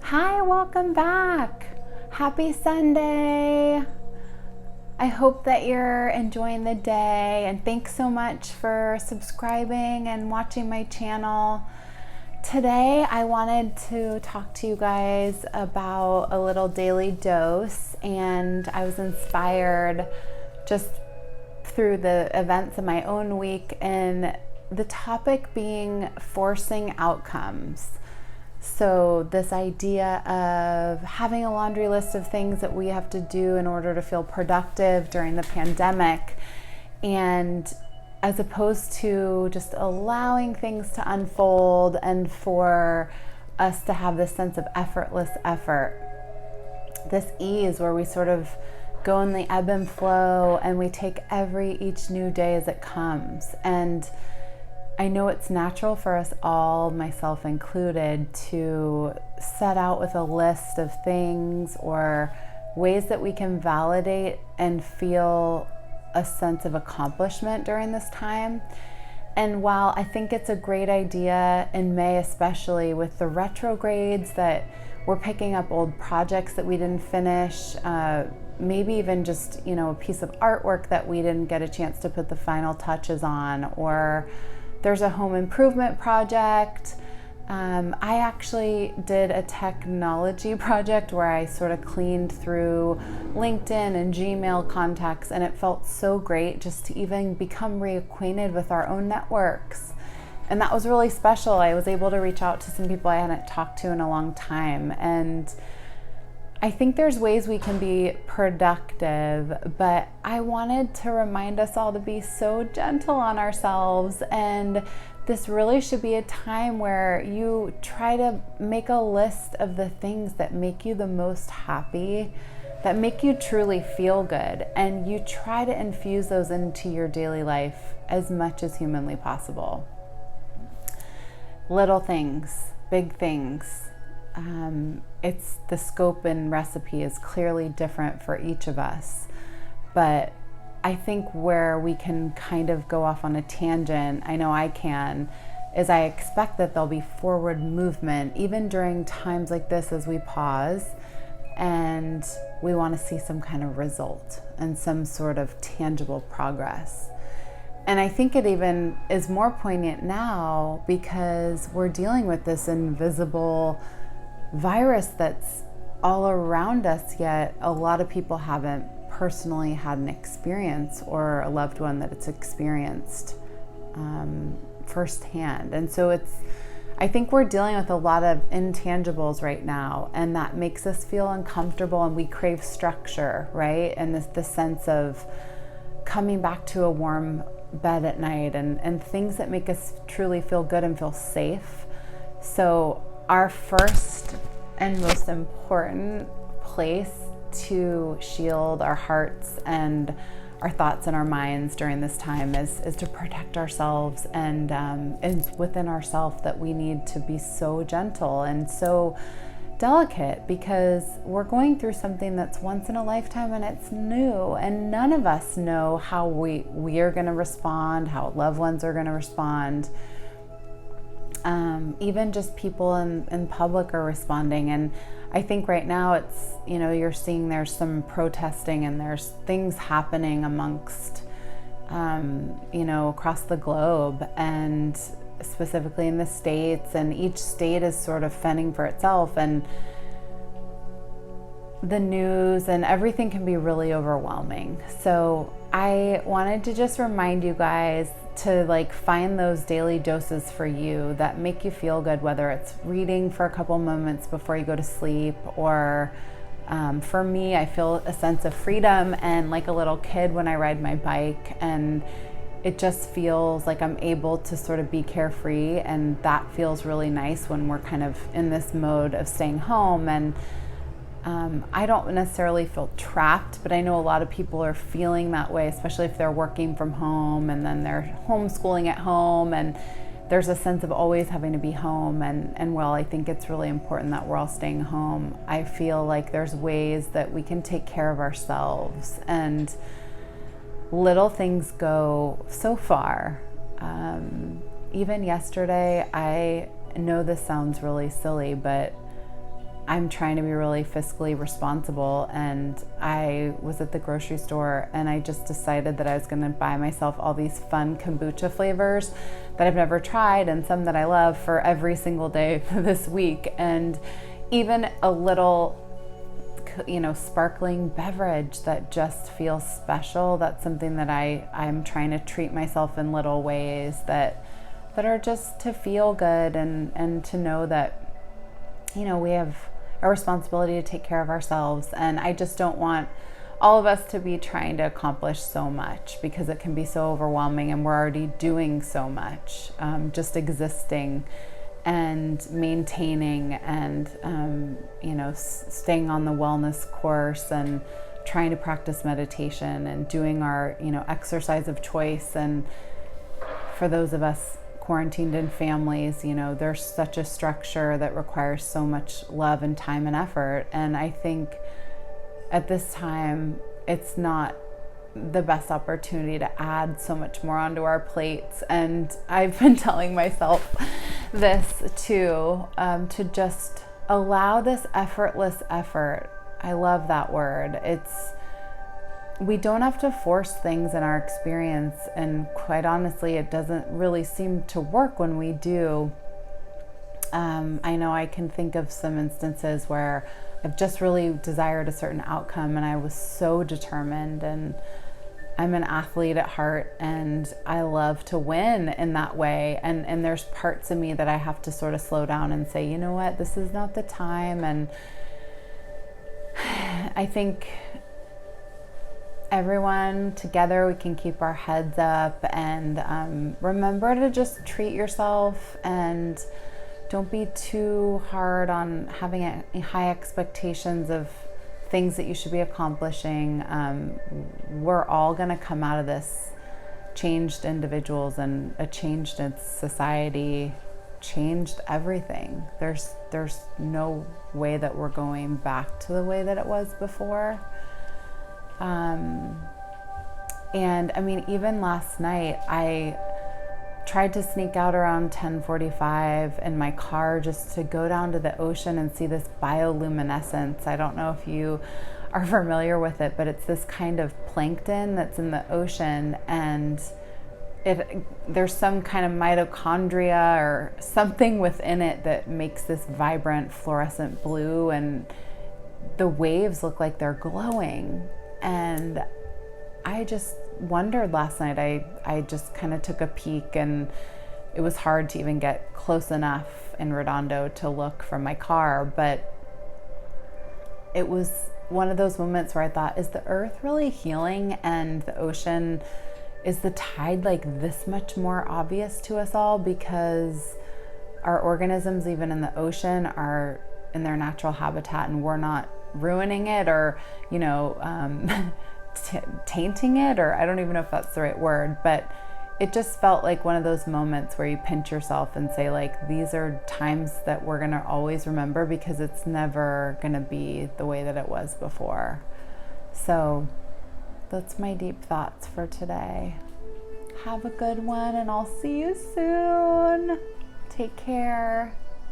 Hi, welcome back. Happy Sunday. I hope that you're enjoying the day, and thanks so much for subscribing and watching my channel. Today I wanted to talk to you guys about a little daily dose, and I was inspired just through the events of my own week, and the topic being forcing outcomes. So this idea of having a laundry list of things that we have to do in order to feel productive during the pandemic, and as opposed to just allowing things to unfold and for us to have this sense of effortless effort, this ease where we sort of go in the ebb and flow and we take each new day as it comes. And I know it's natural for us all, myself included, to set out with a list of things or ways that we can validate and feel a sense of accomplishment during this time. And while I think it's a great idea in May, especially with the retrogrades, that we're picking up old projects that we didn't finish, maybe even just, a piece of artwork that we didn't get a chance to put the final touches on, or there's a home improvement project. I actually did a technology project where I sort of cleaned through LinkedIn and Gmail contacts, and it felt so great just to even become reacquainted with our own networks. And that was really special. I was able to reach out to some people I hadn't talked to in a long time. And I think there's ways we can be productive, but I wanted to remind us all to be so gentle on ourselves. And this really should be a time where you try to make a list of the things that make you the most happy, that make you truly feel good, and you try to infuse those into your daily life as much as humanly possible. Little things, big things. It's the scope and recipe is clearly different for each of us, but I think where we can kind of go off on a tangent, I know I can, is I expect that there'll be forward movement even during times like this as we pause and we want to see some kind of result and some sort of tangible progress. And I think it even is more poignant now because we're dealing with this invisible virus that's all around us, yet a lot of people haven't personally had an experience or a loved one that it's experienced firsthand. And so I think we're dealing with a lot of intangibles right now, and that makes us feel uncomfortable, and we crave structure, right? And the sense of coming back to a warm bed at night and things that make us truly feel good and feel safe. So our first and most important place to shield our hearts and our thoughts and our minds during this time is to protect ourselves, and within ourselves that we need to be so gentle and so delicate, because we're going through something that's once in a lifetime and it's new, and none of us know how we are going to respond, how loved ones are going to respond. Even just people in public are responding. And I think right now it's, you're seeing there's some protesting and there's things happening amongst, across the globe, and specifically in the States, and each state is sort of fending for itself, and the news and everything can be really overwhelming. So I wanted to just remind you guys to find those daily doses for you that make you feel good, whether it's reading for a couple moments before you go to sleep, or for me, I feel a sense of freedom and like a little kid when I ride my bike, and it just feels like I'm able to sort of be carefree, and that feels really nice when we're kind of in this mode of staying home. And I don't necessarily feel trapped, but I know a lot of people are feeling that way, especially if they're working from home and then they're homeschooling at home, and there's a sense of always having to be home. And while I think it's really important that we're all staying home, I feel like there's ways that we can take care of ourselves, and little things go so far. Even yesterday, I know this sounds really silly, but I'm trying to be really fiscally responsible, and I was at the grocery store and I just decided that I was going to buy myself all these fun kombucha flavors that I've never tried and some that I love for every single day this week. And even a little, sparkling beverage that just feels special. That's something that I'm trying to treat myself in little ways that are just to feel good, and to know that, we have a responsibility to take care of ourselves. And I just don't want all of us to be trying to accomplish so much, because it can be so overwhelming, and we're already doing so much, just existing and maintaining and, staying on the wellness course and trying to practice meditation and doing our, exercise of choice. And for those of us quarantined in families, there's such a structure that requires so much love and time and effort. And I think at this time, it's not the best opportunity to add so much more onto our plates. And I've been telling myself this too, to just allow this effortless effort. I love that word. We don't have to force things in our experience, and quite honestly, it doesn't really seem to work when we do. I know I can think of some instances where I've just really desired a certain outcome, and I was so determined, and I'm an athlete at heart, and I love to win in that way. And there's parts of me that I have to sort of slow down and say, you know what, this is not the time. And I think everyone together, we can keep our heads up and remember to just treat yourself, and don't be too hard on having high expectations of things that you should be accomplishing. We're all going to come out of this changed individuals, and a changed society changed everything. There's no way that we're going back to the way that it was before. And I mean, even last night, I tried to sneak out around 10:45 in my car just to go down to the ocean and see this bioluminescence. I don't know if you are familiar with it, but it's this kind of plankton that's in the ocean, and there's some kind of mitochondria or something within it that makes this vibrant fluorescent blue, and the waves look like they're glowing. And I just wondered last night, I just kind of took a peek, and it was hard to even get close enough in Redondo to look from my car, but it was one of those moments where I thought, is the earth really healing? And the ocean, is the tide like this much more obvious to us all? Because our organisms, even in the ocean, are in their natural habitat, and we're not ruining it or, tainting it, or I don't even know if that's the right word, but it just felt like one of those moments where you pinch yourself and say, like, these are times that we're going to always remember, because it's never going to be the way that it was before. So that's my deep thoughts for today. Have a good one, and I'll see you soon. Take care.